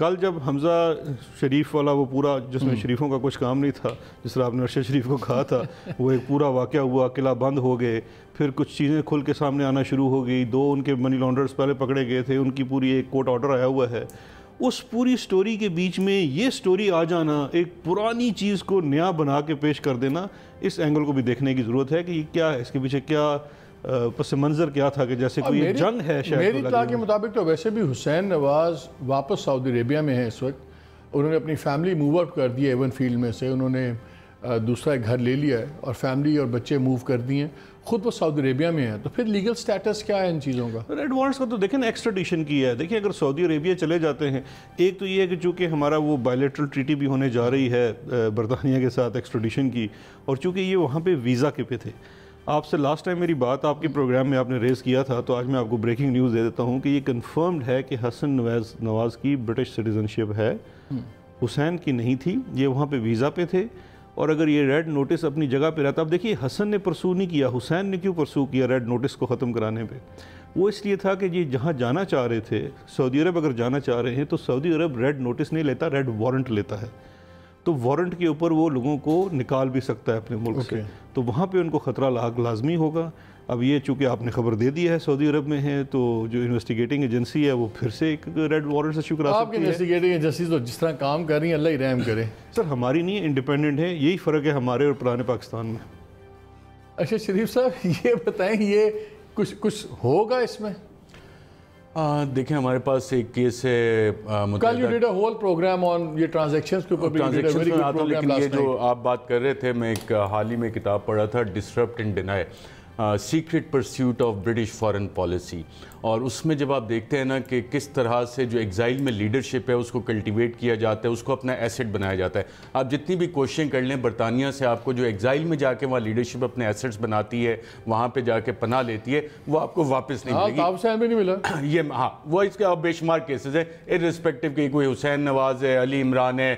کل جب حمزہ شریف والا وہ پورا جس میں شریفوں کا کچھ کام نہیں تھا، جس طرح آپ نے ارشد شریف کو کہا تھا، وہ ایک پورا واقعہ ہوا، قلعہ بند ہو گئے، پھر کچھ چیزیں کھل کے سامنے آنا شروع ہو گئی، 2 ان کے منی لانڈرز پہلے پکڑے گئے تھے، ان کی پوری ایک کورٹ آرڈر آیا ہوا ہے. اس پوری سٹوری کے بیچ میں یہ سٹوری آ جانا، ایک پرانی چیز کو نیا بنا کے پیش کر دینا، اس اینگل کو بھی دیکھنے کی ضرورت ہے کہ یہ کیا ہے، اس کے پیچھے کیا پس منظر کیا تھا، کہ جیسے کوئی جنگ ہے. شاید میری اطلاع کے مطابق تو ویسے بھی حسین نواز واپس سعودی عربیہ میں ہیں اس وقت. انہوں نے اپنی فیملی موو آؤٹ کر دی ہے ایون فیلڈ میں سے، انہوں نے دوسرا ایک گھر لے لیا ہے اور فیملی اور بچے موو کر دیے ہیں، خود وہ سعودی عربیہ میں ہیں. تو پھر لیگل سٹیٹس کیا ہے ان چیزوں کا؟ ریڈ وارنٹس کا تو دیکھیں نا ایکسٹریڈیشن کی ہے. دیکھیں اگر سعودی عربیہ چلے جاتے ہیں، ایک تو یہ ہے کہ چونکہ ہمارا وہ بائلیٹرل ٹریٹی بھی ہونے جا رہی ہے برطانیہ کے ساتھ ایکسٹریڈیشن کی، اور چونکہ یہ وہاں پہ ویزا کے پہ تھے. آپ سے لاسٹ ٹائم میری بات آپ کے پروگرام میں آپ نے ریز کیا تھا، تو آج میں آپ کو بریکنگ نیوز دے دیتا ہوں کہ یہ کنفرمڈ ہے کہ حسن نواز کی برٹش سٹیزن شپ ہے، حسین کی نہیں تھی. یہ وہاں پہ ویزا پہ تھے، اور اگر یہ ریڈ نوٹس اپنی جگہ پہ رہتا، اب دیکھیے حسن نے پرسو نہیں کیا، حسین نے کیوں پرسو کیا ریڈ نوٹس کو ختم کرانے پہ؟ وہ اس لیے تھا کہ یہ جہاں جانا چاہ رہے تھے، سعودی عرب اگر جانا چاہ رہے ہیں تو سعودی عرب ریڈ نوٹس نہیں لیتا، ریڈ وارنٹ لیتا ہے. تو وارنٹ کے اوپر وہ لوگوں کو نکال بھی سکتا ہے اپنے ملک سے، تو وہاں پہ ان کو خطرہ لازمی ہوگا. اب یہ چونکہ آپ نے خبر دے دی ہے سعودی عرب میں ہے، تو جو انویسٹیگیٹنگ ایجنسی ہے وہ پھر سے ایک ریڈ وارنٹ ایشو کرا سکتی ہے. آپ کی انویسٹیگیٹنگ ایجنسی تو جس طرح کام کر رہی ہیں، اللہ ہی رحم کرے. سر ہماری نہیں ہے، انڈیپینڈنٹ ہے، یہی فرق ہے ہمارے اور پرانے پاکستان میں. اچھا شریف صاحب یہ بتائیں، یہ کچھ ہوگا اس میں؟ دیکھیں ہمارے پاس ایک کیس ہے، کل you did a whole programme on یہ ٹرانزیکشنز کے اوپر بھی did a very good programme. یہ جو آپ بات کر رہے تھے، میں ایک حال ہی میں کتاب پڑھا تھا، disrupt and deny, secret pursuit of British foreign policy. اور اس میں جب آپ دیکھتے ہیں نا کہ کس طرح سے جو ایگزائل میں لیڈرشپ ہے اس کو کلٹیویٹ کیا جاتا ہے، اس کو اپنا ایسٹ بنایا جاتا ہے. آپ جتنی بھی کوششیں کر لیں برطانیہ سے، آپ کو جو ایگزائل میں جا کے وہاں لیڈرشپ اپنے ایسٹس بناتی ہے، وہاں پہ جا کے پناہ لیتی ہے، وہ آپ کو واپس نہیں ملے گی. آپ حسین بھی نہیں ملا یہ وہ اس کے اب بے شمار کیسز ہیں، ارسپیکٹو کہ کوئی حسین نواز ہے، علی عمران ہے،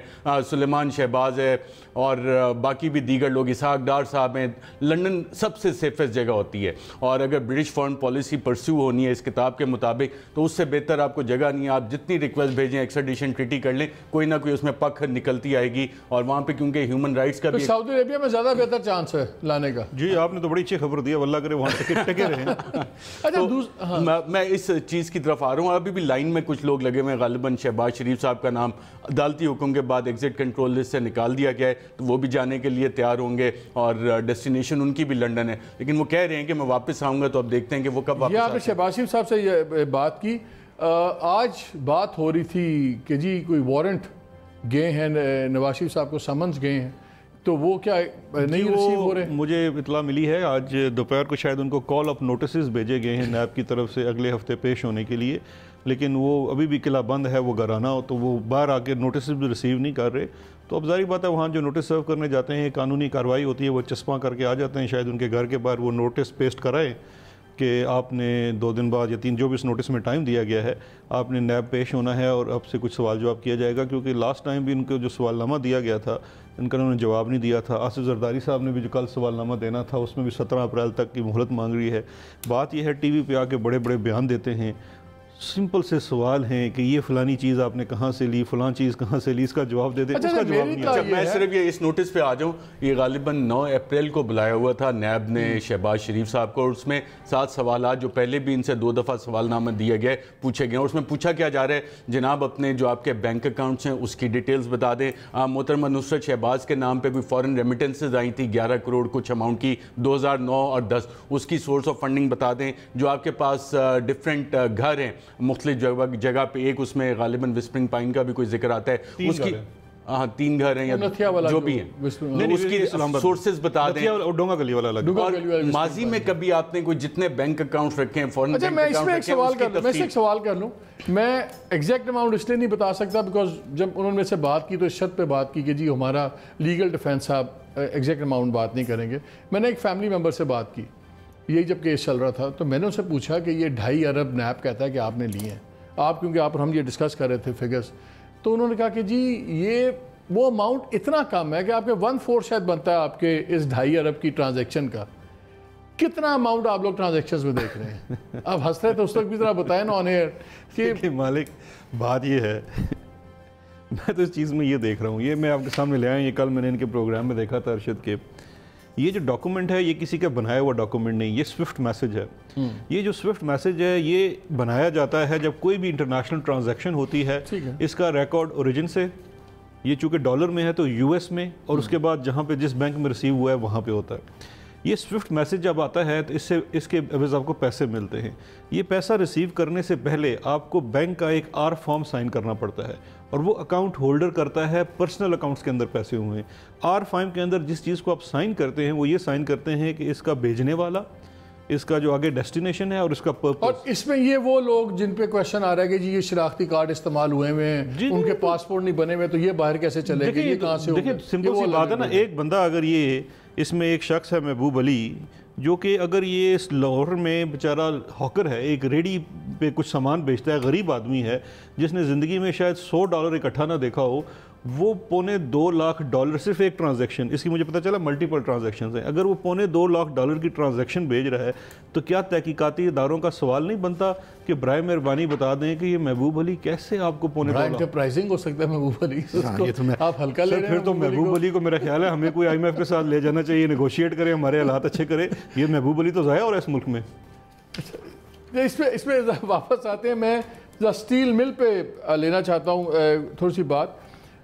سلیمان شہباز ہے، اور باقی بھی دیگر لوگ، اسحاق ڈار صاحب ہیں. لنڈن سب سے سیفسٹ جگہ ہوتی ہے، اور اگر برٹش فارن پالیسی پرسیو ہونی ہے اس کتاب کے مطابق، تو اس سے بہتر آپ کو جگہ نہیں ہے. آپ جتنی ریکویسٹ بھیجیں، ایکسٹریڈیشن ٹریٹی کر لیں، کوئی نہ کوئی اس میں پک نکلتی آئے گی. اور وہاں پہ کیونکہ ہیومن رائٹس کا بھی سعودی عربیہ میں زیادہ بہتر چانس ہے لانے کا. جی آپ نے تو بڑی اچھی خبر دی ہے، واللہ کرے وہاں ٹکے رہے. میں اس چیز کی طرف آ رہا ہوں. ابھی بھی لائن میں کچھ لوگ لگے ہوئے ہیں، غالباً شہباز شریف صاحب کا نام عدالتی حکم کے بعد ایگزٹ کنٹرول لسٹ سے نکال دیا گیا ہے، تو وہ بھی جانے کے لیے تیار ہوں گے، اور ڈیسٹینیشن ان کی بھی لنڈن ہے. لیکن وہ کہہ رہے ہیں کہ میں واپس آؤں گا، تو اب دیکھتے ہیں کہ وہ کب واپس. یہ آپ نے شہباز شریف صاحب سے یہ بات کی، آج بات ہو رہی تھی کہ جی کوئی وارنٹ گئے ہیں، نواز شریف صاحب کو سمنز گئے ہیں، تو وہ کیا نہیں ریسیو ہو رہے؟ مجھے اطلاع ملی ہے آج دوپہر کو شاید ان کو کال اپ نوٹسز بھیجے گئے ہیں نیب کی طرف سے اگلے ہفتے پیش ہونے کے لیے، لیکن وہ ابھی بھی قلعہ بند ہے، وہ گھرانہ ہو، تو وہ باہر آ کے نوٹسز بھی ریسیو نہیں کر رہے. تو اب ظاہری بات ہے وہاں جو نوٹس سرو کرنے جاتے ہیں، قانونی کارروائی ہوتی ہے، وہ چسپاں کر کے آ جاتے ہیں، شاید ان کے گھر کے باہر وہ نوٹس پیسٹ کرائے کہ آپ نے 2 دن بعد یا 3 جو بھی اس نوٹس میں ٹائم دیا گیا ہے، آپ نے نیب پیش ہونا ہے اور آپ سے کچھ سوال جواب کیا جائے گا. کیونکہ لاسٹ ٹائم بھی ان کو جو سوال نامہ دیا گیا تھا، ان کا انہوں نے جواب نہیں دیا تھا. آصف زرداری صاحب نے بھی جو کل سوال نامہ دینا تھا، اس میں بھی 17 اپریل تک کی مہلت مانگ رہی ہے. بات یہ ہے ٹی وی پہ آ کے بڑے بڑے بیان دیتے ہیں، سمپل سے سوال ہیں کہ یہ فلانی چیز آپ نے کہاں سے لی، فلان چیز کہاں سے لی، اس کا جواب دے دیں. اس کا جواب نہیں ہے. میں صرف یہ اس نوٹس پہ آ جاؤں، یہ غالباً 9 اپریل کو بلایا ہوا تھا نیب نے شہباز شریف صاحب کو، اور اس میں 7 سوالات جو پہلے بھی ان سے 2 دفعہ سوال نامہ دیا گیا پوچھے گئے، اور اس میں پوچھا کیا جا رہا ہے جناب اپنے جو آپ کے بینک اکاؤنٹس ہیں اس کی ڈیٹیلز بتا دیں. محترمہ نصرت شہباز کے نام پہ کوئی فورن ریمیٹنسز آئی تھی 11 کروڑ کچھ اماؤنٹ کی 2009 اور 10، اس کی سورس آف فنڈنگ بتا دیں. جو آپ کے پاس ڈیفرنٹ گھر ہیں مختلف جگہ پہ، ایک اس میں غالباً وسپرنگ پائن کا بھی کوئی ذکر آتا ہے، اس کی 3 گھر ہیں یا جو بھی ہیں، اس کی سورسز بتا دیں. ڈونگا گلی والا لگا. اور ماضی میں کبھی آپ نے کوئی جتنے بینک اکاؤنٹس رکھے ہیں فورن بینک اکاؤنٹ رکھے ہیں، میں سے ایک سوال کر لوں. میں ایگزیکٹ اماؤنٹ اس لیے نہیں بتا سکتا بیکاز جب انہوں نے سے بات کی تو اس شرط پہ بات کی کہ جی ہمارا لیگل ڈیفینس صاحب ایگزیکٹ اماؤنٹ بات نہیں کریں گے. میں نے ایک فیملی ممبر سے بات کی، یہی جب کیس چل رہا تھا، تو میں نے ان سے پوچھا کہ یہ 2.5 ارب نیب کہتا ہے کہ آپ نے لیے ہیں، آپ کیونکہ آپ ہم یہ ڈسکس کر رہے تھے فگرز، تو انہوں نے کہا کہ جی یہ وہ اماؤنٹ اتنا کم ہے کہ آپ کے 1/4 شاید بنتا ہے آپ کے اس 2.5 ارب کی ٹرانزیکشن کا. کتنا اماؤنٹ آپ لوگ ٹرانزیکشنز میں دیکھ رہے ہیں؟ آپ ہنس رہے تو اس وقت بھی ذرا بتائیں نا آن ایئر کہ مالک بات یہ ہے میں تو اس چیز میں یہ دیکھ رہا ہوں, یہ میں آپ کے سامنے لے آیا, یہ کل میں نے ان کے پروگرام میں دیکھا تھا ارشد کے, یہ جو ڈاکومنٹ ہے یہ کسی کا بنایا ہوا ڈاکومنٹ نہیں, یہ سوئفٹ میسج ہے. یہ جو سوئفٹ میسج ہے یہ بنایا جاتا ہے جب کوئی بھی انٹرنیشنل ٹرانزیکشن ہوتی ہے, اس کا ریکارڈ اوریجن سے, یہ چونکہ ڈالر میں ہے تو یو ایس میں, اور اس کے بعد جہاں پہ جس بینک میں ریسیو ہوا ہے وہاں پہ ہوتا ہے. یہ سوئفٹ میسج جب آتا ہے تو اس کے عوض آپ کو پیسے ملتے ہیں. یہ پیسہ ریسیو کرنے سے پہلے آپ کو بینک کا ایک آر فارم سائن کرنا پڑتا ہے, اور وہ اکاؤنٹ ہولڈر کرتا ہے پرسنل اکاؤنٹس کے اندر پیسے ہوئے ہیں. آر فارم کے اندر جس چیز کو آپ سائن کرتے ہیں وہ یہ سائن کرتے ہیں کہ اس کا بھیجنے والا, اس کا جو آگے ڈیسٹینیشن ہے, اور اس کا پرپس. اور اس میں یہ وہ لوگ جن پہ کویشچن آ رہا ہے کہ جی یہ شناختی کارڈ استعمال ہوئے ہیں, ان کے پاسپورٹ نہیں بنے ہوئے, تو یہ باہر کیسے چلے گئے, یہ کہاں سے ہوگا؟ دیکھیں سمپل سی بات ہے نا, ایک بندہ اگر یہ اس میں ایک شخص ہے محبوب علی, جو کہ اگر یہ اس لاہور میں بیچارہ ہاکر ہے, ایک ریڈی پہ کچھ سامان بیچتا ہے, غریب آدمی ہے جس نے زندگی میں شاید $100 اکٹھا نہ دیکھا ہو, وہ $2.25 لاکھ صرف ایک ٹرانزیکشن, اس کی مجھے پتہ چلا ملٹیپل ٹرانزیکشنز ہیں, اگر وہ $2.25 لاکھ کی ٹرانزیکشن بھیج رہا ہے, تو کیا تحقیقاتی اداروں کا سوال نہیں بنتا کہ برائے مہربانی بتا دیں کہ یہ محبوب علی کیسے آپ کو $2.25 لاکھ انٹرپرائزنگ ہو سکتا ہے محبوب علی, آپ ہلکا لے رہے ہیں. پھر تو محبوب علی کو میرا خیال ہے ہمیں کوئی IMF کے ساتھ لے جانا چاہیے, نیگوشیٹ کرے, ہمارے حالات اچھے کرے. یہ محبوب علی تو ضائع ہو رہا ہے اس ملک میں. اس پہ واپس آتے ہیں, میں اسٹیل مل پہ لینا چاہتا ہوں تھوڑی سی بات.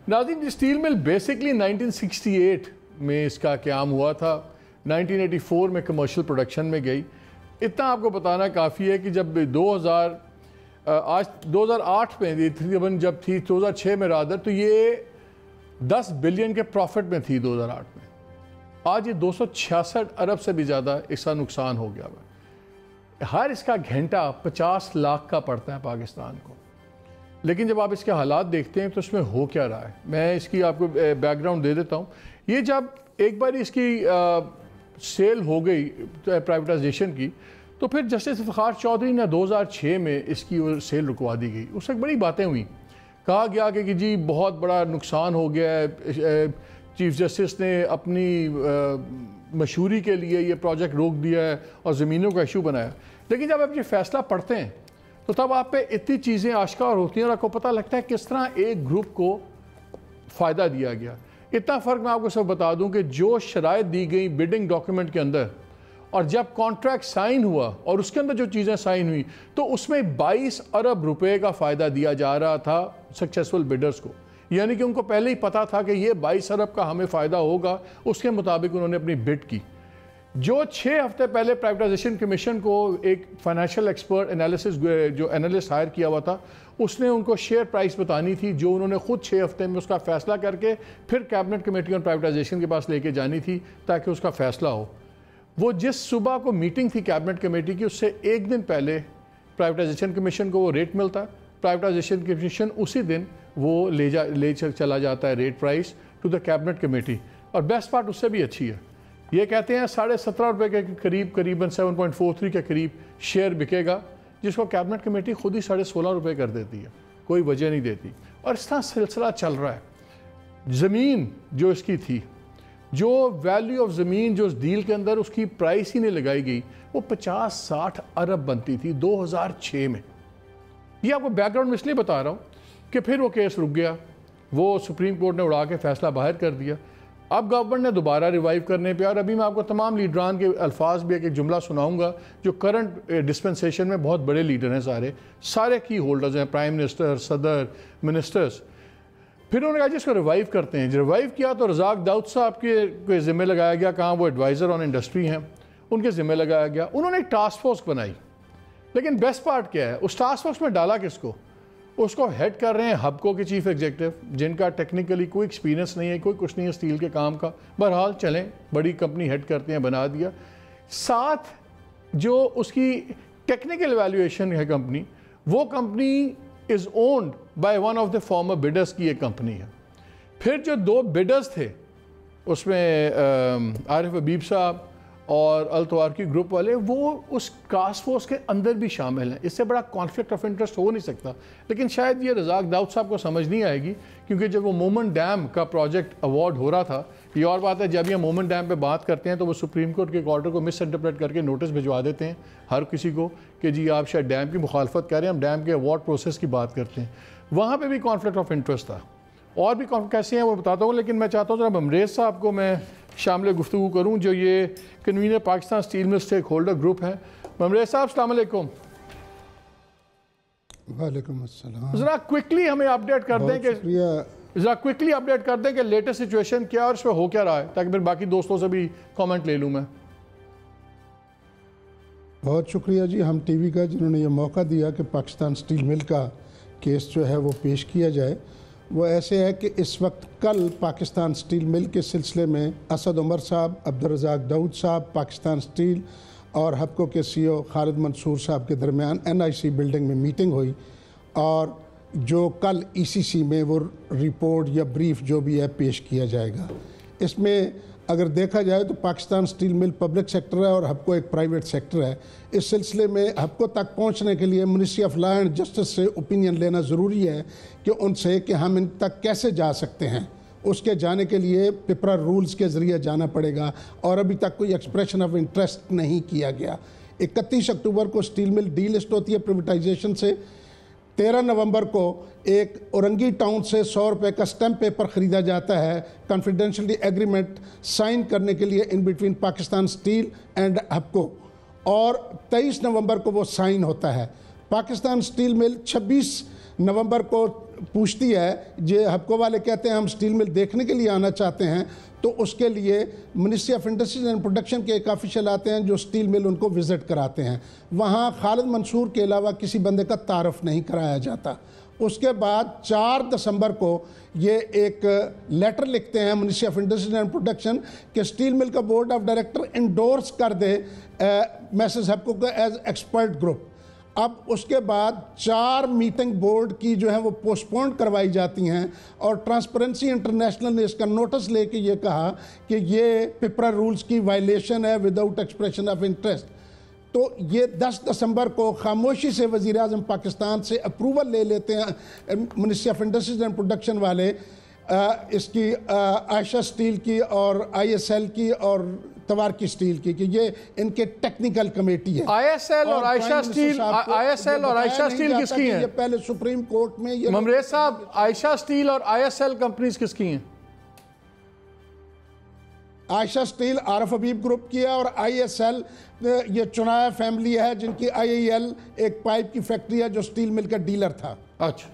ناظرین, اسٹیل مل بیسکلی 1968 میں اس کا قیام ہوا تھا, 1984 میں کمرشل پروڈکشن میں گئی. اتنا آپ کو بتانا کافی ہے کہ جب 2008 میں تقریباً جب تھی 2006 میں رادر, تو یہ 10 بلین کے پروفٹ میں تھی 2008 میں. آج یہ 266 ارب سے بھی زیادہ اس کا نقصان ہو گیا ہے. ہر اس کا گھنٹہ 50 لاکھ کا پڑتا ہے پاکستان کو. لیکن جب آپ اس کے حالات دیکھتے ہیں تو اس میں ہو کیا رہا ہے, میں اس کی آپ کو بیک گراؤنڈ دے دیتا ہوں. یہ جب ایک بار اس کی سیل ہو گئی پرائیویٹائزیشن کی, تو پھر جسٹس افتخار چودھری نے 2006 میں اس کی سیل رکوا دی گئی. اس وقت بڑی باتیں ہوئیں, کہا گیا کہ جی بہت بڑا نقصان ہو گیا ہے, چیف جسٹس نے اپنی مشہوری کے لیے یہ پروجیکٹ روک دیا ہے اور زمینوں کا ایشو بنایا. لیکن جب آپ یہ فیصلہ پڑھتے ہیں تو تب آپ پہ اتنی چیزیں آشکار ہوتی ہیں اور آپ کو پتہ لگتا ہے کس طرح ایک گروپ کو فائدہ دیا گیا. اتنا فرق میں آپ کو سب بتا دوں کہ جو شرائط دی گئی بیڈنگ ڈاکیومنٹ کے اندر, اور جب کانٹریکٹ سائن ہوا اور اس کے اندر جو چیزیں سائن ہوئی, تو اس میں 22 ارب روپے کا فائدہ دیا جا رہا تھا سکسیسفل بیڈرز کو. یعنی کہ ان کو پہلے ہی پتا تھا کہ یہ 22 ارب کا ہمیں فائدہ ہوگا, اس کے مطابق انہوں نے اپنی بڈ کی. جو 6 ہفتے پہلے پرائیویٹائزیشن کمیشن کو ایک فائنینشیل ایکسپرٹ جو انالسٹ ہائر کیا ہوا تھا, اس نے ان کو شیئر پرائس بتانی تھی, جو انہوں نے خود 6 ہفتے میں اس کا فیصلہ کر کے پھر کیبنٹ کمیٹی اور پرائیویٹائزیشن کے پاس لے کے جانی تھی تاکہ اس کا فیصلہ ہو. وہ جس صبح کو میٹنگ تھی کیبنٹ کمیٹی کی, اس سے ایک دن پہلے پرائیویٹائزیشن کمیشن کو وہ ریٹ ملتا ہے, پرائیویٹائزیشن کمیشن اسی دن وہ لے چلا جاتا ہے rate price to the cabinet committee. اور بیسٹ پارٹ اس سے بھی اچھی ہے, یہ کہتے ہیں 17.5 روپے کے قریب, قریباً 7.43 کے قریب شیئر بکے گا, جس کو کیبنٹ کمیٹی خود ہی 16.5 روپے کر دیتی ہے, کوئی وجہ نہیں دیتی. اور اس طرح سلسلہ چل رہا ہے. زمین جو اس کی تھی, جو ویلیو آف زمین جو اس ڈیل کے اندر اس کی پرائس ہی نہیں لگائی گئی, وہ 50-60 ارب بنتی تھی 2006 میں. یہ آپ کو بیک گراؤنڈ میں اس لیے بتا رہا ہوں کہ پھر وہ کیس رک گیا, وہ سپریم کورٹ نے اڑا کے فیصلہ باہر کر دیا. اب گورنمنٹ نے دوبارہ ریوائیو کرنے پہ, اور ابھی میں آپ کو تمام لیڈران کے الفاظ بھی ایک جملہ سناؤں گا جو کرنٹ ڈسپنسیشن میں بہت بڑے لیڈر ہیں, سارے کی ہولڈرز ہیں, پرائم منسٹر, صدر, منسٹرز. پھر انہوں نے کہا جی اس کو ریوائیو کرتے ہیں. ریوائیو کیا تو رزاق داؤد صاحب کے ذمہ لگایا گیا, کہاں وہ ایڈوائزر آن انڈسٹری ہیں, ان کے ذمہ لگایا گیا. انہوں نے ایک ٹاسک فورس بنائی, لیکن بیسٹ پارٹ کیا ہے, اس ٹاسک فورس میں ڈالا کس کو؟ اس کو ہیڈ کر رہے ہیں ہبکو کے چیف ایگزیکٹو, جن کا ٹیکنیکلی کوئی ایکسپیرینس نہیں ہے, کوئی کچھ نہیں ہے اسٹیل کے کام کا. بہرحال چلیں, بڑی کمپنی ہیڈ کرتے ہیں, بنا دیا. ساتھ جو اس کی ٹیکنیکل ایویلیویشن ہے کمپنی, وہ company is owned by one of the former bidders کی ایک کمپنی ہے. پھر جو 2 بڈرز تھے اس میں عارف حبیب صاحب اور التوار کی گروپ والے, وہ اس ٹاسک فورس کے اندر بھی شامل ہیں. اس سے بڑا کانفلکٹ آف انٹرسٹ ہو نہیں سکتا. لیکن شاید یہ رزاق داؤد صاحب کو سمجھ نہیں آئے گی, کیونکہ جب وہ مومن ڈیم کا پروجیکٹ ایوارڈ ہو رہا تھا, یہ اور بات ہے جب یہ مومن ڈیم پہ بات کرتے ہیں تو وہ سپریم کورٹ کے آرڈر کو مس انٹرپریٹ کر کے نوٹس بھجوا دیتے ہیں ہر کسی کو کہ جی آپ شاید ڈیم کی مخالفت کر رہے ہیں, ہم ڈیم کے ایوارڈ پروسیس کی بات کرتے ہیں. وہاں پہ بھی کانفلکٹ آف انٹرسٹ تھا. اور بھی کیسے ہیں وہ بتاتا ہوں، لیکن میں چاہتا ہوں جناب امریز صاحب کو میں شامل گفتگو کروں جو یہ convener Pakistan steel mill stakeholder group ہے۔ امریز صاحب السلام علیکم۔ وعلیکم السلام۔ ذرا کوئکلی ہمیں اپڈیٹ کر دیں کہ لیٹسٹ سچویشن کیا اور اس پہ ہو کیا رہا ہے، تاکہ پھر باقی دوستوں سے بھی کامنٹ لے لوں میں۔ بہت شکریہ جی ہم ٹی وی کا، جنہوں نے یہ موقع دیا کہ پاکستان اسٹیل مل کا کیس جو ہے وہ پیش کیا جائے۔ وہ ایسے ہے کہ اس وقت کل پاکستان اسٹیل مل کے سلسلے میں اسد عمر صاحب، عبدالرزاق داؤد صاحب، پاکستان اسٹیل اور ہپکو کے سی او خالد منصور صاحب کے درمیان NIC بلڈنگ میں میٹنگ ہوئی، اور جو کل ECC میں وہ رپورٹ یا بریف جو بھی ہے پیش کیا جائے گا۔ اس میں اگر دیکھا جائے تو Pakistan steel mill public sector ہے اور ہپکو ایک پرائیویٹ سیکٹر ہے۔ اس سلسلے میں ہپکو تک پہنچنے کے لیے ministry of law and justice سے اوپینین لینا ضروری ہے کہ ان سے کہ ہم ان تک کیسے جا سکتے ہیں۔ اس کے جانے کے لیے پیپرا رولز کے ذریعے جانا پڑے گا، اور ابھی تک کوئی ایکسپریشن آف انٹرسٹ نہیں کیا گیا۔ 31 اکتوبر کو اسٹیل مل ڈی لسٹ ہوتی ہے پریویٹائزیشن سے۔ 13 نومبر کو ایک اورنگی ٹاؤن سے 100 روپے کا سٹیمپ پیپر خریدا جاتا ہے کنفیڈینشلی ایگریمنٹ سائن کرنے کے لیے in between Pakistan steel and Hubco, اور 23 نومبر کو وہ سائن ہوتا ہے۔ پاکستان اسٹیل مل 26 نومبر کو پوچھتی ہے، یہ ہپکو والے کہتے ہیں ہم اسٹیل مل دیکھنے کے لیے آنا چاہتے ہیں، تو اس کے لیے ministry of industries and production کے ایک آفیشل آتے ہیں جو اسٹیل مل ان کو وزٹ کراتے ہیں۔ وہاں خالد منصور کے علاوہ کسی بندے کا تعارف نہیں کرایا جاتا۔ اس کے بعد 4 دسمبر کو یہ ایک لیٹر لکھتے ہیں ministry of industries and production کہ اسٹیل مل کا بورڈ آف ڈائریکٹر انڈورس کر دے میسز ہپکو کا ایز ایکسپرٹ گروپ۔ اب اس کے بعد 4 میٹنگ بورڈ کی جو ہیں وہ پوسٹ پون کروائی جاتی ہیں، اور ٹرانسپیرنسی انٹرنیشنل نے اس کا نوٹس لے کے یہ کہا کہ یہ پیپرا رولز کی وائلیشن ہے وداؤٹ ایکسپریشن آف انٹرسٹ۔ تو یہ 10 دسمبر کو خاموشی سے وزیر اعظم پاکستان سے اپروول لے لیتے ہیں ministry of industries and production والے، اس کی عائشہ اسٹیل کی اور ISL کی اور توارکی اسٹیل کی، کہ یہ ان کے ٹیکنیکل کمیٹی ہے۔ ISL اور عائشہ اسٹیل کس کی ہیں؟ یہ پہلے سپریم کورٹ میں یہ امریز صاحب عائشہ اسٹیل اور ISL کمپنیز کس کی ہیں؟ عائشہ اسٹیل عارف حبیب گروپ کی ہے، اور ISL یہ چنایا فیملی ہے جن کی IAL ایک پائپ کی فیکٹری ہے جو اسٹیل مل کا ڈیلر تھا۔ اچھا،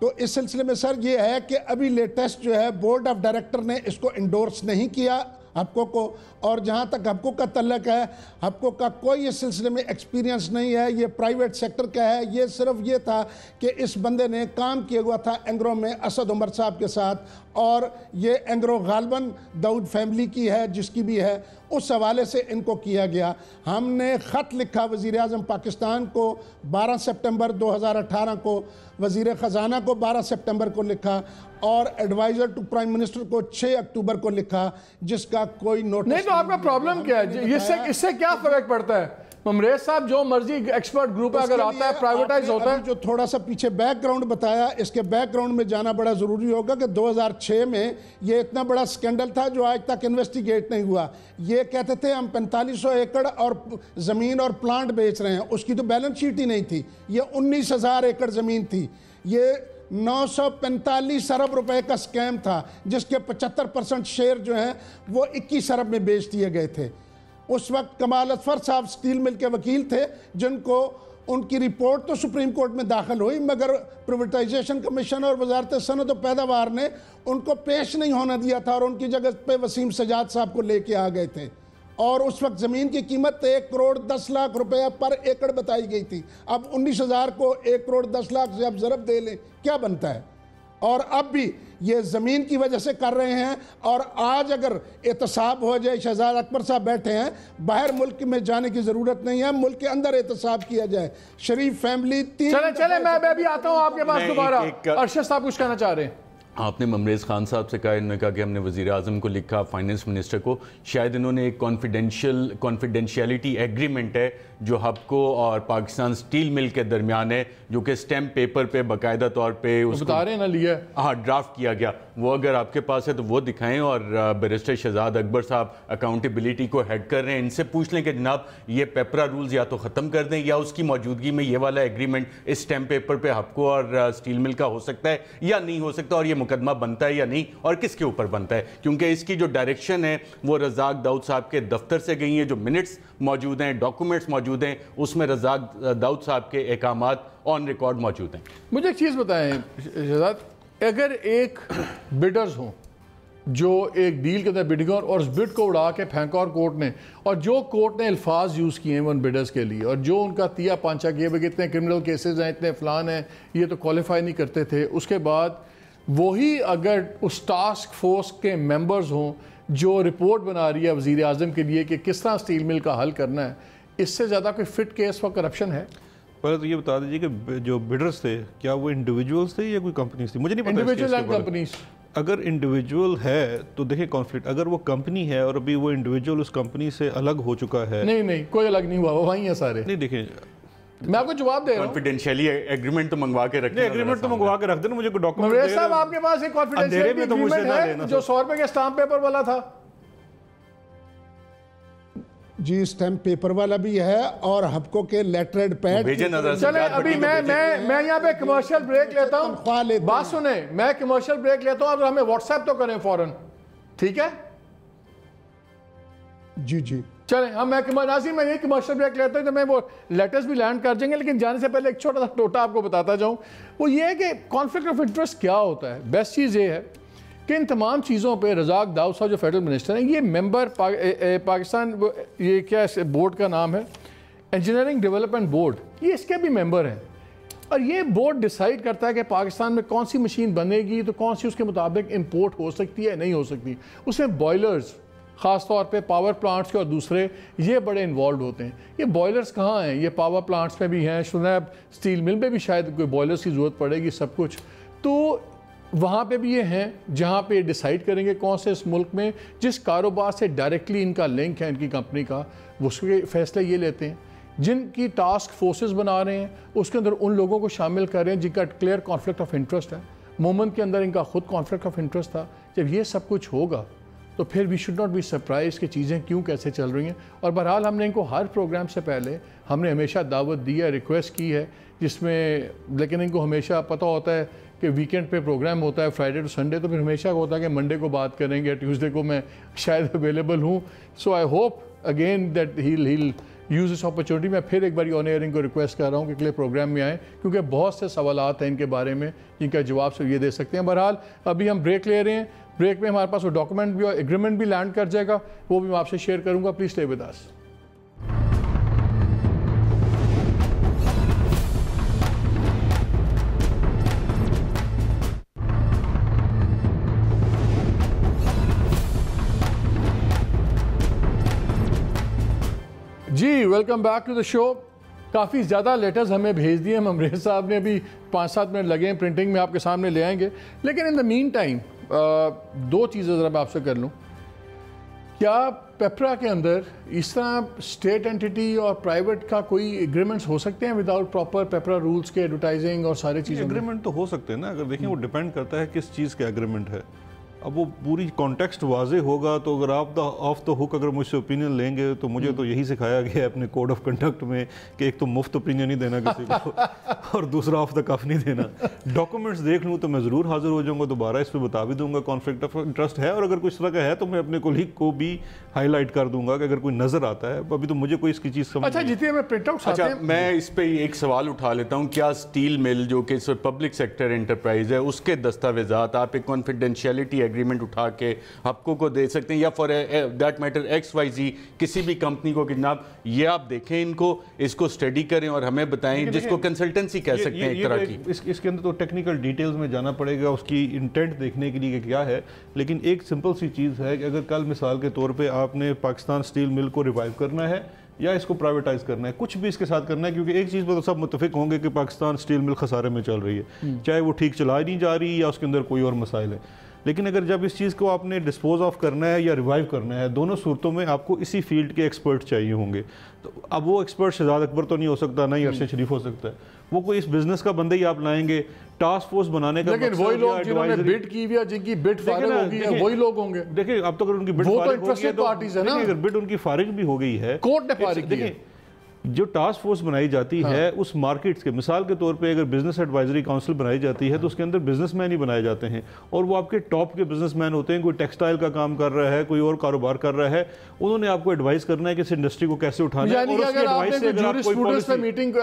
تو اس سلسلے میں سر یہ ہے کہ ابھی لیٹسٹ جو ہے بورڈ آف ڈائریکٹر نے اس کو انڈورس نہیں کیا ہپکو کو، اور جہاں تک ہپکو کا تعلق ہے ہپکو کا کوئی اس سلسلے میں ایکسپیرینس نہیں ہے، یہ پرائیویٹ سیکٹر کا ہے۔ یہ صرف یہ تھا کہ اس بندے نے کام کیا ہوا تھا اینگرو میں اسد عمر صاحب کے ساتھ، اور یہ اینگرو غالباً داؤد فیملی کی ہے جس کی بھی ہے، اس حوالے سے ان کو کیا گیا۔ ہم نے خط لکھا وزیر اعظم پاکستان کو 12 سپٹمبر 2018 کو، وزیر خزانہ کو 12 سپٹمبر کو لکھا، اور ایڈوائزر ٹو پرائم منسٹر کو 6 اکتوبر کو لکھا، جس کا کوئی نوٹس نہیں۔ تو آپ کا پرابلم کیا ہے؟ اس سے کیا فرق پڑتا ہے؟ امریز صاحب جو مرضی ایکسپرٹ گروپ ہے اگر آتا ہے پرائیویٹائز ہوتا ہے۔ جو تھوڑا سا پیچھے بیک گراؤنڈ بتایا، اس کے بیک گراؤنڈ میں جانا بڑا ضروری ہوگا کہ 2006 میں یہ اتنا بڑا سکینڈل تھا جو آج تک انویسٹیگیٹ نہیں ہوا۔ یہ کہتے تھے ہم 4500 ایکڑ اور زمین اور پلانٹ بیچ رہے ہیں، اس کی تو بیلنس شیٹ ہی نہیں تھی۔ یہ 19,000 ایکڑ زمین تھی، یہ 945 ارب روپے کا سکیم تھا، جس کے 75% شیئر جو ہیں وہ 21 ارب میں بیچ دیے گئے تھے۔ اس وقت کمال اظفر صاحب اسٹیل مل کے وکیل تھے، جن کو ان کی رپورٹ تو سپریم کورٹ میں داخل ہوئی، مگر پریویٹائزیشن کمیشن اور وزارت صنعت و پیداوار نے ان کو پیش نہیں ہونا دیا تھا، اور ان کی جگہ پہ وسیم سجاد صاحب کو لے کے آ گئے تھے۔ اور اس وقت زمین کی قیمت 1 کروڑ 10 لاکھ روپے پر ایکڑ بتائی گئی تھی۔ اب 19,000 کو 1 کروڑ 10 لاکھ سے اب ضرب دے لیں، کیا بنتا ہے؟ اور اب بھی یہ زمین کی وجہ سے کر رہے ہیں، اور آج اگر احتساب ہو جائے، شہزاد اکبر صاحب بیٹھے ہیں، باہر ملک میں جانے کی ضرورت نہیں ہے، ملک کے اندر احتساب کیا جائے۔ شریف فیملی چلیں میں ابھی آتا ہوں آپ کے پاس دوبارہ۔ ارشد صاحب کچھ کہنا چاہ رہے ہیں؟ آپ نے ممریز خان صاحب سے کہا، انہوں نے کہا کہ ہم نے وزیر اعظم کو لکھا، فائنانس منسٹر کو، شاید انہوں نے ایک کانفیڈینشیلٹی ایگریمنٹ ہے جو ہپکو اور پاکستان سٹیل مل کے درمیان ہے، جو کہ سٹیمپ پیپر پہ باقاعدہ طور پہ اس بتا رہے ہیں نا لیا ڈرافٹ کیا گیا، وہ اگر آپ کے پاس ہے تو وہ دکھائیں. اور بیرسٹر شہزاد اکبر صاحب اکاؤنٹیبلٹی کو ہیڈ کر رہے ہیں، ان سے پوچھ لیں کہ جناب یہ پیپرا رولز یا تو ختم کر دیں یا اس کی موجودگی میں یہ والا ایگریمنٹ اس سٹیمپ پیپر پہ ہپکو اور سٹیل مل کا ہو سکتا ہے یا نہیں ہو سکتا، اور یہ مقدمہ بنتا ہے یا نہیں، اور کس کے اوپر بنتا ہے. کیونکہ اس کی جو ڈائریکشن ہے وہ رزاق داؤد صاحب کے دفتر سے گئی ہیں، جو منٹس موجود ہیں، ڈاکومنٹس موجود ہیں، اس میں رزاق داؤد صاحب کے احکامات آن ریکارڈ موجود ہیں. مجھے ایک چیز بتائیں شہزاد، اگر ایک بڈرز ہوں جو ایک ڈیل کے اندر بڈنگ اور اس بڈ کو اڑا کے پھینکا اور کورٹ نے، اور جو کورٹ نے الفاظ یوز کیے ہیں ان بڈرز کے لیے، اور جو ان کا تیا پانچا کیے ہوئے اتنے کرمنل کیسز ہیں، اتنے فلان ہیں، یہ تو کوالیفائی نہیں کرتے تھے، اس کے بعد وہی اگر اس ٹاسک فورس کے ممبرز ہوں جو رپورٹ بنا رہی ہے وزیر اعظم کے لیے کہ کس طرح سٹیل مل کا حل کرنا ہے، اس سے زیادہ کوئی فٹ کیس فار کرپشن ہے؟ پہلے تو یہ بتا دیجیے کہ جو بڈرز تھے کیا وہ انڈیویجولز تھے یا کوئی کمپنیز تھی؟ مجھے نہیں پتا. Individual and companies. اگر انڈیویجول ہے تو دیکھیں کانفلکٹ، اگر وہ کمپنی ہے اور ابھی وہ انڈیویجول اس کمپنی سے الگ ہو چکا ہے. نہیں کوئی الگ نہیں ہوا، وہ وہیں ہیں سارے. نہیں دیکھیں، میں آپ کو جواب دے رہا ہوں. کانفیڈینشیلی ایگریمنٹ تو منگوا کے رکھیں. ایگریمنٹ تو منگوا کے رکھ دینا، مجھے کوئی ڈاکومنٹ ممریز صاحب آپ کے پاس ایک کانفیڈینشیلٹی ایگریمنٹ ہے جو 100 روپے کے اسٹامپ پیپر والا تھا؟ جی اسٹیمپ پیپر والا بھی ہے اور ہپکو کے لیٹرڈ پیڈ. چلیں ابھی میں یہاں پہ کمرشل بریک لیتا ہوں، بات سنیں، میں کمرشل بریک لیتا ہوں، اب ہمیں واٹس ایپ تو کریں فوراً، ٹھیک ہے؟ جی چلیں میں ناظرین میں یہ کمرشل بریک لیتا ہوں تو میں وہ لیٹرز بھی لینڈ کر جائیں گے، لیکن جانے سے پہلے ایک چھوٹا سا ٹوٹا آپ کو بتاتا جاؤں. وہ یہ ہے کہ کانفلکٹ آف انٹرسٹ کیا ہوتا ہے. بیسٹ چیز یہ ہے کہ ان تمام چیزوں پہ رزاق داؤد صاحب جو فیڈرل منسٹر ہیں، یہ ممبر پاکستان، یہ کیا ہے بورڈ کا نام ہے، انجینئرنگ ڈیولپمنٹ بورڈ، یہ اس کے بھی ممبر ہیں. اور یہ بورڈ ڈیسائیڈ کرتا ہے کہ پاکستان میں کون سی مشین بنے گی تو کون سی اس کے مطابق امپورٹ ہو سکتی ہے نہیں ہو سکتی. اس میں بوائلرز خاص طور پہ پاور پلانٹس کے اور دوسرے یہ بڑے انوالوڈ ہوتے ہیں. یہ بوائلرز کہاں ہیں؟ یہ پاور پلانٹس میں بھی ہیں، شنیب سٹیل مل میں بھی شاید کوئی بوائلرز کی ضرورت پڑے گی، سب کچھ. تو وہاں پہ بھی یہ ہیں جہاں پہ ڈیسائیڈ کریں گے کون سے اس ملک میں جس کاروبار سے ڈائریکٹلی ان کا لنک ہے ان کی کمپنی کا، وہ اس کے فیصلے یہ لیتے ہیں. جن کی ٹاسک فورسز بنا رہے ہیں اس کے اندر ان لوگوں کو شامل کر رہے ہیں جن کا کلیئر کانفلکٹ آف انٹرسٹ ہے. مومنٹ کے اندر ان کا خود کانفلکٹ آف انٹرسٹ تھا. جب یہ سب کچھ ہوگا تو پھر we should not be surprised کہ چیزیں کیوں کیسے چل رہی ہیں. اور بہرحال ہم نے ان کو ہر پروگرام سے پہلے ہم نے ہمیشہ دعوت دی ہے، ریکویسٹ کی ہے، جس میں لیکن ان کو ہمیشہ پتہ ہوتا ہے کہ ویکینڈ پہ پروگرام ہوتا ہے، فرائیڈے ٹو سنڈے، تو پھر ہمیشہ ہوتا ہے کہ منڈے کو بات کریں گے، ٹیوزڈے کو میں شاید اویلیبل ہوں. So I hope again that he'll use اس اپرچونیٹی. میں پھر ایک باری آن ایئرنگ کو ریکویسٹ کر رہا ہوں کہ اگلے پروگرام میں آئیں، کیونکہ بہت سے سوالات ہیں ان کے بارے میں جن کا جواب سے یہ دے سکتے ہیں. بہرحال ابھی ہم بریک لے رہے ہیں، بریک میں ہمارے پاس وہ ڈاکومنٹ بھی اور ایگریمنٹ بھی لینڈ کر جائے گا، وہ بھی میں آپ سے شیئر کروں گا. Please stay with us. جی welcome back to the show. کافی زیادہ لیٹرز ہمیں بھیج دیے ہیں، ممریز صاحب نے بھی 5-7 منٹ لگے ہیں پرنٹنگ میں، آپ کے سامنے لے آئیں گے. لیکن ان دا مین ٹائم دو چیزیں ذرا میں آپ سے کر لوں. کیا پیپرا کے اندر اس طرح اسٹیٹ اینٹی اور پرائیویٹ کا کوئی ایگریمنٹس ہو سکتے ہیں وداؤٹ پراپر پیپرا رولز کے ایڈورٹائزنگ اور سارے چیزیں؟ ایگریمنٹ تو ہو سکتے ہیں نا، اگر دیکھیں وہ ڈیپینڈ کرتا ہے کس چیز کا ایگریمنٹ ہے. اب وہ پوری کانٹیکسٹ واضح ہوگا تو اگر آپ آف دا ہک اگر مجھ سے اوپینین لیں گے تو مجھے تو یہی سکھایا گیا ہے اپنے کوڈ آف کنڈکٹ میں کہ ایک تو مفت اوپینین نہیں دینا کسی کو اور دوسرا آف دا کف نہیں دینا. ڈاکومنٹس دیکھ لوں تو میں ضرور حاضر ہو جاؤں گا، دوبارہ اس پہ بتا بھی دوں گا کانفلکٹ آف انٹرسٹ ہے، اور اگر کچھ طرح کا ہے تو میں اپنے کولیگ کو بھی ہائی لائٹ کر دوں گا کہ اگر کوئی نظر آتا ہے. ابھی تو مجھے کوئی اس کی چیز سمجھ. اچھا جتنے میں پرنٹ آؤٹ. اچھا میں اس پہ ایک سوال اٹھا لیتا ہوں. کیا سٹیل مل جو کہ پبلک سیکٹر انٹرپرائز ہے اس کے دستاویزات آپ ایک کانفیڈینشیلٹی ایگریمنٹ اٹھا کے ہپکو کو دے سکتے ہیں، یا فار دیٹ میٹر XYZ کسی بھی کمپنی کو کہ جناب یہ آپ دیکھیں ان کو، اس کو اسٹڈی کریں اور ہمیں بتائیں، جس کو کنسلٹنسی کہہ سکتے ہیں ایک طرح کی. اس کے اندر تو ٹیکنیکل ڈیٹیلز میں جانا پڑے گا اس کی انٹینٹ دیکھنے کے لیے کہ کیا ہے. لیکن ایک سمپل سی چیز ہے کہ اگر کل مثال کے طور پہ آپ نے پاکستان سٹیل مل کو ریوائیو کرنا ہے یا اس کو پرائیویٹائز کرنا ہے, کچھ بھی اس کے ساتھ کرنا ہے, کیونکہ ایک چیز پر تو سب متفق ہوں گے کہ پاکستان اسٹیل مل خسارے میں چل رہی ہے, چاہے وہ ٹھیک چلائی نہیں جا رہی یا اس کے اندر کوئی اور مسائل ہیں. لیکن اگر جب اس چیز کو آپ نے ڈسپوز آف کرنا ہے یا ریوائیو کرنا ہے, دونوں صورتوں میں آپ کو اسی فیلڈ کے ایکسپرٹ چاہیے ہوں گے. تو اب وہ ایکسپرٹ شہزاد اکبر تو نہیں ہو سکتا, نہ ہی ارشد شریف ہو سکتا ہے, وہ کوئی اس بزنس کا بندہ ہی آپ لائیں گے. ٹاسک فورس بنانے کا لیکن وہی لوگ جنہوں نے بڈ کی ہوئی ہے, جن کی بڈ فارغ ہو گئی ہے, وہی لوگ ہوں گے. دیکھیں اب تو اگر ان کی بڈ فارغ ہو گئی ہے تو اگر بڈ ان کی فارغ بھی ہو گئی ہے, کورٹ نے فارغ کی ہے. جو ٹاسک فورس بنائی جاتی ہے اس مارکیٹس کے, مثال کے طور پہ اگر بزنس ایڈوائزری کاؤنسل بنائی جاتی ہے تو اس کے اندر بزنس مین ہی بنائے جاتے ہیں, اور وہ آپ کے ٹاپ کے بزنس مین ہوتے ہیں. کوئی ٹیکسٹائل کا کام کر رہا ہے, کوئی اور کاروبار کر رہا ہے, انہوں نے آپ کو ایڈوائز کرنا ہے کہ اس انڈسٹری کو کیسے اٹھانا ہے. یعنی کہ اگر آپ نے جورسپروڈنس پہ میٹنگ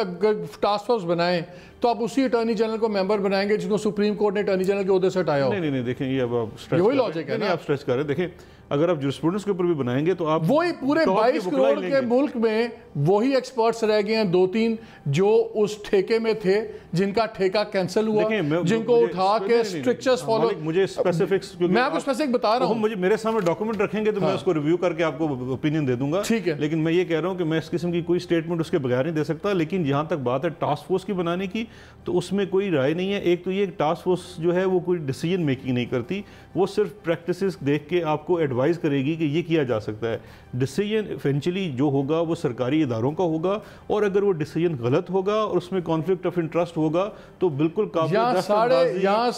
ٹاسک فورس بنائیں تو آپ اسی اٹارنی جنرل کو ممبر بنائیں گے جس کو سپریم کورٹ نے اٹارنی جنرل کے عہدے سے ہٹایا ہو. نہیں دیکھیں یہ اب آپ اسٹریچ کر رہے ہیں. دیکھیں اگر آپ جورسپروڈنس کے اوپر بھی بنائیں گے تو آپ وہی پورے 22 کروڑ کے ملک میں وہی ایکسپرٹس رہ گئے ہیں 2-3 جو اس ٹھیکے میں تھے, جن کا ٹھیکہ کینسل ہوا, جن کو اٹھا کے سٹرکچرز فالو. مجھے اسپیسیفکس, میں آپ کو اسپیسیفک بتا رہا ہوں, مجھے میرے سامنے ڈاکومنٹ رکھیں گے تو میں اس کو ریویو کر کے آپ کو اوپینین دے دوں گا. ٹھیک ہے, لیکن میں یہ کہہ رہا ہوں کہ میں اس قسم کی کوئی سٹیٹمنٹ اس کے بغیر نہیں دے سکتا. لیکن جہاں تک بات ہے ٹاسک فورس کی بنانے کی, تو اس میں کوئی رائے نہیں ہے. ایک تو یہ ٹاسک فورس جو ہے وہ کوئی ڈیسیجن میکنگ نہیں کرتی, وہ صرف پریکٹسز دیکھ کے آپ کو ایڈوائز کرے گی کہ یہ کیا جا سکتا ہے. ڈیسیجن ایونچولی جو ہوگا وہ سرکاری اداروں کا ہوگا, اور اگر وہ ڈیسیجن غلط ہوگا اور اس میں کانفلکٹ آف انٹرسٹ ہوگا تو بالکل قابل دست اندازی. یہاں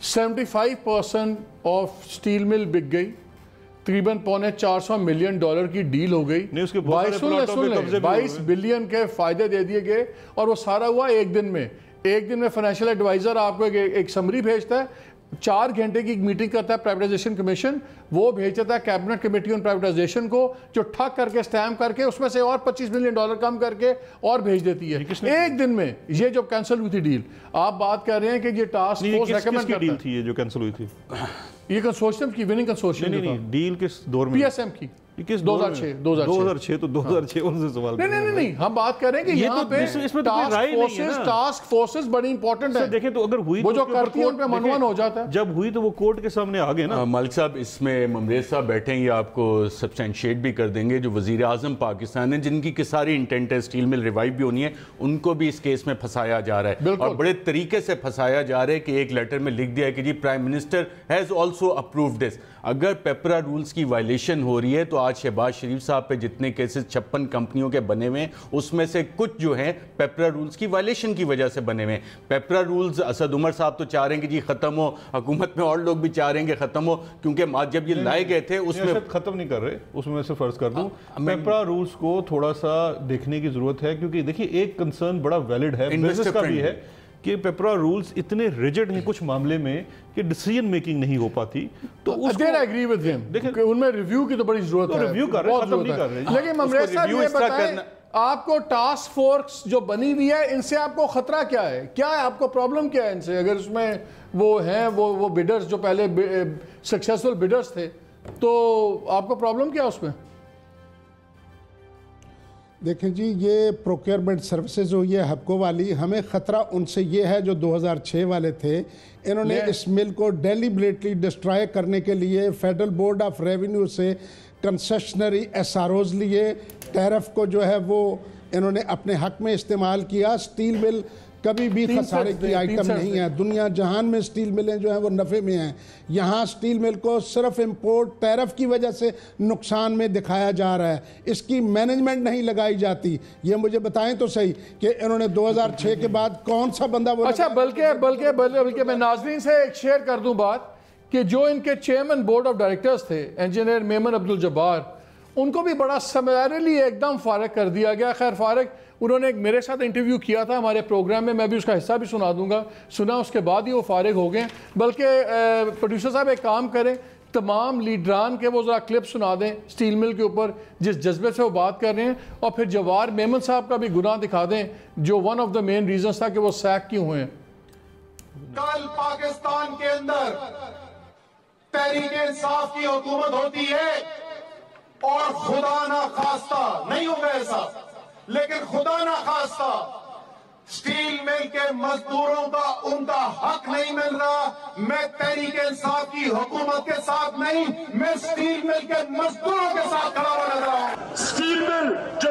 75% آف اسٹیل مل بک گئی, تقریباً $400 ملین کی ڈیل ہو گئی, 22 بلین کے فائدے دے دیے گئے, اور وہ سارا ہوا ایک دن میں. ایک دن میں فائنینشیل ایڈوائزر آپ کو ایک سمری بھیجتا ہے, 4 گھنٹے کی میٹنگ کرتا ہے پرائیویٹائزیشن کمیشن, وہ بھیج دیتا ہے کیبنٹ کمیٹی آن پرائیویٹائزیشن کو, جو ٹھک کر کے سٹیمپ کر کے اس میں سے اور $25 ملین کم کر کے اور بھیج دیتی ہے ایک دن میں. یہ جو کینسل ہوئی تھی ڈیل آپ بات کر رہے ہیں کہ یہ ٹاسک فورس ریکمنڈ کرتا ہے. ڈیل تھی یہ جو کینسل ہوئی تھی, یہ کنسورشیم کی وننگ کنسورشیم. نہیں ڈیل کس دور میں؟ پی ایس ایم کی 2006 تو 2006 ان سے سوال. نہیں ہم بات کر رہے ہیں کہ یہاں پہ ٹاسک فورسز بڑی امپورٹنٹ ہیں. دیکھیں تو اگر ہوئی وہ جو کرتی ہیں ان پہ منوان ہو جاتا ہے. جب ہوئی تو وہ کورٹ کے سامنے آ گئے نا. مالک صاحب اس میں ممریز صاحب بیٹھیں گے, آپ کو سبسٹینشیٹ بھی کر دیں گے, جو وزیر اعظم پاکستان ہیں جن کی ساری انٹینٹ ہے اسٹیل مل ریوائیو بھی ہونی ہے, ان کو بھی اس کیس میں پھنسایا جا رہا ہے, اور بڑے طریقے سے پھنسایا جا رہا ہے کہ ایک لیٹر میں لکھ دیا ہے کہ جی prime minister has also approved this. اگر پیپرا رولز کی وائلیشن ہو رہی ہے تو آج شہباز شریف صاحب پہ جتنے کیسز 56 کمپنیوں کے بنے ہوئے ہیں, اس میں سے کچھ جو ہیں پیپرا رولز کی وائلیشن کی وجہ سے بنے ہوئے ہیں. پیپرا رولز اسد عمر صاحب تو چاہ رہے ہیں کہ جی ختم ہو, حکومت میں اور لوگ بھی چاہ رہے ہیں کہ ختم ہو, کیونکہ جب یہ لائے گئے تھے اس میں ختم نہیں کر رہے. اس میں سے فرض کر دوں پیپرا رولز کو تھوڑا سا دیکھنے کی ضرورت ہے, کیونکہ دیکھیے ایک کنسرن بڑا ویلڈ ہے, بزنس کا بھی ہے, کہ پیپرا رولز اتنے ریجڈ ہیں کچھ معاملے میں کہ ڈیسیجن میکنگ نہیں ہو پاتی. تو اس کو ایگری ود ہم, دیکھیں ان میں ریویو کی تو بڑی ضرورت ہے, ریویو کر رہے ہیں, ختم نہیں کر رہے. لیکن ممریز صاحب یہ بتائیں آپ کو ٹاسک فورس جو بنی ہوئی ہے ان سے آپ کو خطرہ کیا ہے, کیا ہے آپ کو پرابلم کیا ہے ان سے؟ اگر اس میں وہ ہیں وہ بیڈرز جو پہلے سکسیسفل بیڈرز تھے, تو آپ کو پرابلم کیا اس میں؟ دیکھیں جی یہ پروکیورمنٹ سروسز ہوئی ہے ہبکو والی, ہمیں خطرہ ان سے یہ ہے جو 2006 والے تھے. انہوں نے اس مل کو ڈیلیبریٹلی ڈسٹرائے کرنے کے لیے فیڈرل بورڈ آف ریونیو سے کنسیشنری ایس آر اوز لیے, ٹیرف کو جو ہے وہ انہوں نے اپنے حق میں استعمال کیا. اسٹیل مل کبھی بھی خسارے کی آئٹم نہیں ہے, دنیا جہان میں اسٹیل ملیں جو ہیں وہ نفع میں ہیں. یہاں اسٹیل مل کو صرف امپورٹ ٹیرف کی وجہ سے نقصان میں دکھایا جا رہا ہے, اس کی مینجمنٹ نہیں لگائی جاتی. یہ مجھے بتائیں تو صحیح کہ انہوں نے 2006 کے بعد کون سا بندہ وہ. اچھا بلکہ میں ناظرین سے ایک شیئر کر دوں بات, کہ جو ان کے چیئرمین بورڈ آف ڈائریکٹرز تھے انجینئر میمن عبدالجبار, ان کو بھی بڑا سمیرلی ایک دم فارغ کر دیا گیا. خیر فارغ انہوں نے میرے ساتھ انٹرویو کیا تھا ہمارے پروگرام میں, میں بھی اس کا حصہ بھی سنا دوں گا, سنا اس کے بعد ہی وہ فارغ ہو گئے. بلکہ پروڈیوسر صاحب ایک کام کریں, تمام لیڈران کے وہ ذرا کلپ سنا دیں اسٹیل مل کے اوپر جس جذبے سے وہ بات کر رہے ہیں, اور پھر جوار میمن صاحب کا بھی گناہ دکھا دیں جو one of the main reasons تھا کہ وہ سیک کیوں ہوئے ہیں. کل پاکستان کے اندر تحریک انصاف کی حکومت ہوتی ہے, اور خدا نہ خواستہ نہیں ہوگا ایسا, لیکن خدا نہ خواستہ اسٹیل مل کے مزدوروں کا ان کا حق نہیں مل رہا. میں تحریک انصاف کی حکومت کے ساتھ نہیں, میں اسٹیل مل کے مزدوروں کے ساتھ کھڑا ہوا نظر آؤں. اسٹیل مل جو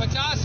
50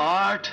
8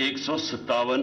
187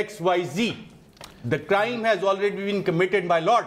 XYZ? The crime has already been committed by Lord.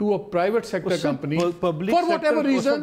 to a private sector company for whatever reason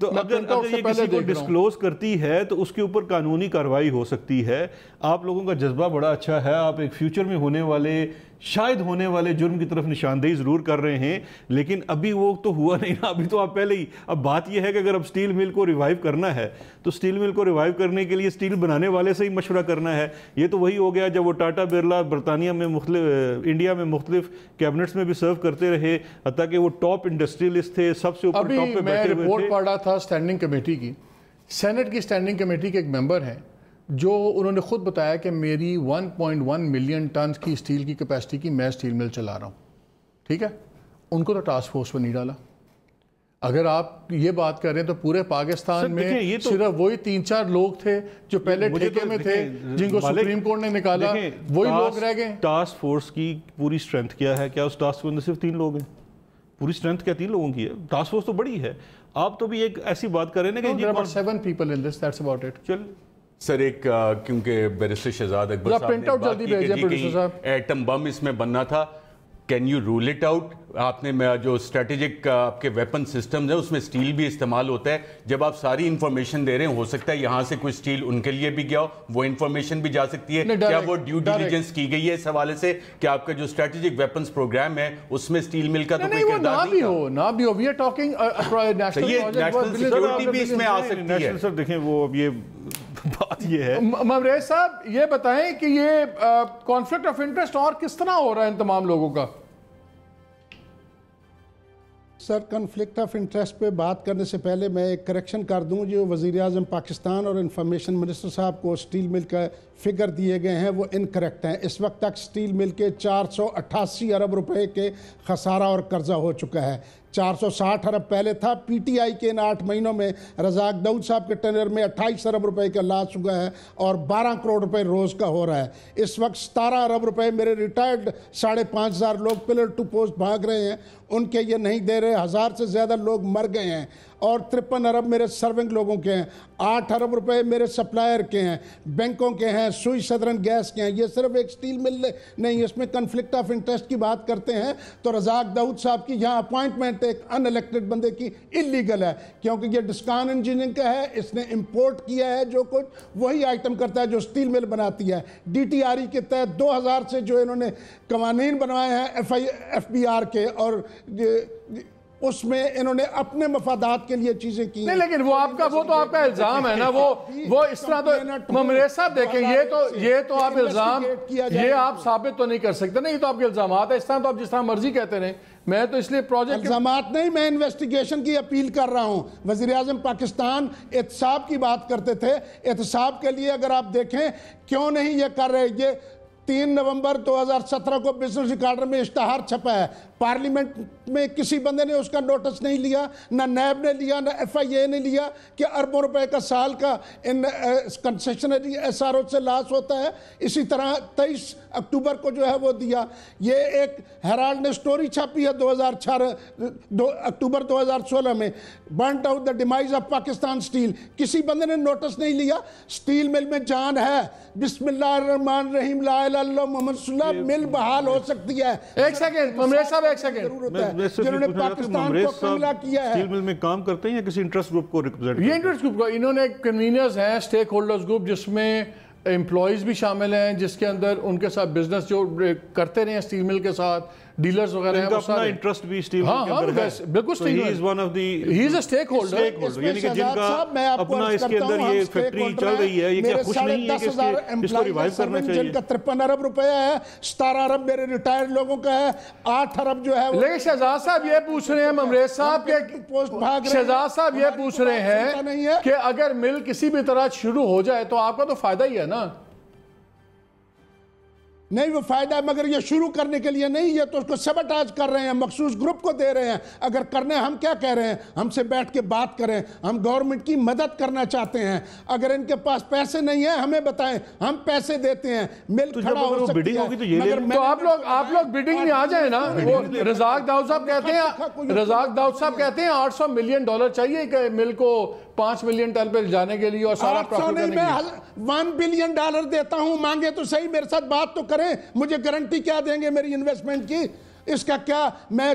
تو اگر یہ کسی کو ڈسکلوز کرتی ہے تو اس کے اوپر قانونی کارروائی ہو سکتی ہے. آپ لوگوں کا جذبہ بڑا اچھا ہے, آپ ایک فیوچر میں ہونے والے شاید ہونے والے جرم کی طرف نشاندہی ضرور کر رہے ہیں, لیکن ابھی وہ تو ہوا نہیں نا, ابھی تو آپ پہلے ہی. اب بات یہ ہے کہ اگر اب سٹیل مل کو ریوائیو کرنا ہے تو سٹیل مل کو ریوائیو کرنے کے لیے سٹیل بنانے والے سے ہی مشورہ کرنا ہے. یہ تو وہی ہو گیا جب وہ ٹاٹا برلا برطانیہ میں انڈیا میں مختلف کیبنٹس میں بھی سرو کرتے رہے, حتیٰ کہ وہ ٹاپ انڈسٹریلسٹ تھے, سب سے اوپر ٹاپ پہ بیٹھے ہوئے تھے. رپورٹ پڑھ رہا تھا سٹینڈنگ کمیٹی کی, سینٹ کی سٹینڈنگ کمیٹی کے ایک ممبر ہیں جو انہوں نے خود بتایا کہ میری 1.1 ملین ٹن کی اسٹیل کی کیپیسٹی کی میں اسٹیل مل چلا رہا ہوں. ٹھیک ہے, ان کو تو ٹاسک فورس پہ نہیں ڈالا. اگر آپ یہ بات کر رہے ہیں تو پورے پاکستان میں صرف وہی 3-4 لوگ تھے جو پہلے ٹھیکے میں تھے, جن کو سپریم کورٹ نے نکالا, وہی لوگ رہ گئے. ٹاسک فورس کی پوری سٹرینتھ کیا ہے؟ کیا اس ٹاسک فورس میں صرف 3 لوگ ہیں؟ پوری سٹرینتھ کیا 3 لوگوں کی ہے؟ ٹاسک فورس تو بڑی ہے. آپ تو بھی ایک ایسی بات کر رہے ہیں کہ 7 people in this, that's about it. چل سر, ایک کیونکہ بیرسٹر شہزاد اکبر صاحب نے بات کی کہ ایٹم بم اس میں بننا تھا, can you roll it out? آپ نے جو اسٹریٹجک آپ کے ویپن سسٹمز ہیں اس میں اسٹیل بھی استعمال ہوتا ہے. جب آپ ساری انفارمیشن دے رہے ہیں, ہو سکتا ہے یہاں سے کوئی اسٹیل ان کے لیے بھی گیا ہو, وہ انفارمیشن بھی جا سکتی ہے. کیا وہ ڈیو ڈیلیجنس کی گئی ہے اس حوالے سے کہ آپ کا جو اسٹریٹجک ویپنز پروگرام ہے اس میں اسٹیل مل کا تو کوئی کردار نہیں ہے؟ نہ بھی ہو, we are talking national security بھی اس میں آ سکتی ہے. سر دیکھیں, وہ اب یہ بات یہ ہے, ممریز صاحب یہ بتائیں کہ یہ کانفلکٹ آف انٹرسٹ اور کس طرح ہو رہا ہے ان تمام لوگوں کا؟ سر, کنفلکٹ آف انٹرسٹ پہ بات کرنے سے پہلے میں ایک کریکشن کر دوں. جو وزیر اعظم پاکستان اور انفارمیشن منسٹر صاحب کو سٹیل مل کا فگر دیے گئے ہیں وہ انکریکٹ ہیں. اس وقت تک سٹیل مل کے 488 ارب روپے کے خسارہ اور قرضہ ہو چکا ہے. 460 ارب پہلے تھا. پی ٹی آئی کے ان 8 مہینوں میں رزاق داؤد صاحب کے ٹینر میں 28 ارب روپے کا لاس ہوا ہے اور 12 کروڑ روپے روز کا ہو رہا ہے. اس وقت 17 ارب روپے میرے ریٹائرڈ 5,500 لوگ پلر ٹو پوسٹ بھاگ رہے ہیں, ان کے یہ نہیں دے رہے. 1000 سے زیادہ لوگ مر گئے ہیں اور 53 ارب میرے سرونگ لوگوں کے ہیں. 8 ارب روپے میرے سپلائر کے ہیں, بینکوں کے ہیں, سوئی سدرن گیس کے ہیں. یہ صرف ایک سٹیل مل نہیں, اس میں کنفلکٹ آف انٹرسٹ کی بات کرتے ہیں تو رزاق داؤد صاحب کی یہاں اپوائنٹمنٹ ایک ان الیکٹڈ بندے کی انلیگل ہے, کیونکہ یہ ڈسکان انجینئرنگ کا ہے. اس نے امپورٹ کیا ہے جو کچھ وہی آئٹم کرتا ہے جو سٹیل مل بناتی ہے. ڈی ٹی آر ای کے تحت 2000 سے جو انہوں نے قوانین بنوائے ہیں ایف بی آر کے, اور اس میں انہوں نے اپنے مفادات کے لیے چیزیں کی. نہیں, لیکن وہ تو آپ کا الزام ہے نا, وہ اس طرح تو ممریز صاحب دیکھیں, یہ تو آپ الزام یہ آپ ثابت تو نہیں کر سکتے نا, یہ تو آپ کے الزامات ہیں. اس طرح تو آپ جس طرح مرضی کہتے رہیں, میں تو اس لیے پروجیکٹ الزامات نہیں, میں انویسٹیگیشن کی اپیل کر رہا ہوں. وزیر اعظم پاکستان احتساب کی بات کرتے تھے. احتساب کے لیے اگر آپ دیکھیں کیوں نہیں یہ کر رہے. یہ 3 نومبر 2017 کو بزنس ریکارڈر میں اشتہار چھپا ہے. پارلیمنٹ میں کسی بندے نے اس کا نوٹس نہیں لیا, نہ نیب نے لیا, نہ ایف آئی اے نے لیا کہ اربوں روپے کا سال کا ان کنسیشنری ایس آر او سے لاس ہوتا ہے. اسی طرح 23 اکتوبر کو جو ہے وہ دیا. یہ ایک ہیرالڈ نے سٹوری چھاپی ہے اکتوبر 2016 میں, burnt out the demise of Pakistan steel. کسی بندے نے نوٹس نہیں لیا. سٹیل مل میں جان ہے. بسم اللہ الرحمن الرحیم, لا الہ الا اللہ محمد صلی اللہ, مل بحال ہو سکتی ہے. ایک سیکنڈ ممریز صاحب, ایک سیکنڈ, جنہوں نے پاکستان کو کملا کیا ہے. سٹیل مل میں کام کرتے ہیں یا کسی انٹرسٹ گروپ کو ریپرزینٹ؟ یہ انٹرسٹ گروپ کو, انہوں نے کنوینرز ہیں سٹیک ہولڈرز گروپ, جس میں امپلائیز بھی شامل ہیں, جس کے اندر ان کے ساتھ بزنس جو کرتے رہے ہیں سٹیل مل کے ساتھ, ڈیلرز وغیرہ ہیں, وہ سارے انٹرسٹ بھی سٹیل مل کے اندر ہے. بالکل سٹیل ہی از اے سٹیک ہولڈر, یعنی کہ جن کا اپنا اس کے اندر یہ فیکٹری چل رہی ہے. یہ کیا خوش نہیں ہے کہ اس کو ریوائیو کرنا چاہیے؟ جن کا 53 ارب روپے ہے, 17 ارب میرے ریٹائرڈ لوگوں کا ہے, 8 ارب جو ہے. لیکن شہزاد صاحب یہ پوچھ رہے ہیں, ممریز صاحب شہزاد صاحب یہ پوچھ رہے ہیں کہ اگر مل کسی بھی طرح شروع ہو جائے تو آپ کا تو فائدہ ہی ہے نا. نہیں, وہ فائدہ ہے, مگر یہ شروع کرنے کے لیے نہیں, یہ تو اس کو سیبوٹاج کر رہے ہیں, مخصوص گروپ کو دے رہے ہیں. اگر کرنے, ہم کیا کہہ رہے ہیں, ہم سے بیٹھ کے بات کریں, ہم گورنمنٹ کی مدد کرنا چاہتے ہیں. اگر ان کے پاس پیسے نہیں ہیں ہمیں بتائیں, ہم پیسے دیتے ہیں, مل کھڑا ہو سکتی ہے. تو آپ لوگ بیڈنگ میں آ جائیں نا. رزاق داؤد صاحب کہتے ہیں 800 ملین ڈالر چاہیے کہ مل کو 5 ملین ٹن پہ جانے کے لیے, اور سارا پروفٹ کرنے کے لیے. 1 بلین ڈالر دیتا ہوں, مانگے تو صحیح, میرے ساتھ بات تو کریں. مجھے گارنٹی کیا دیں گے میری انویسٹمنٹ کی؟ اس کا کیا, میں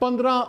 15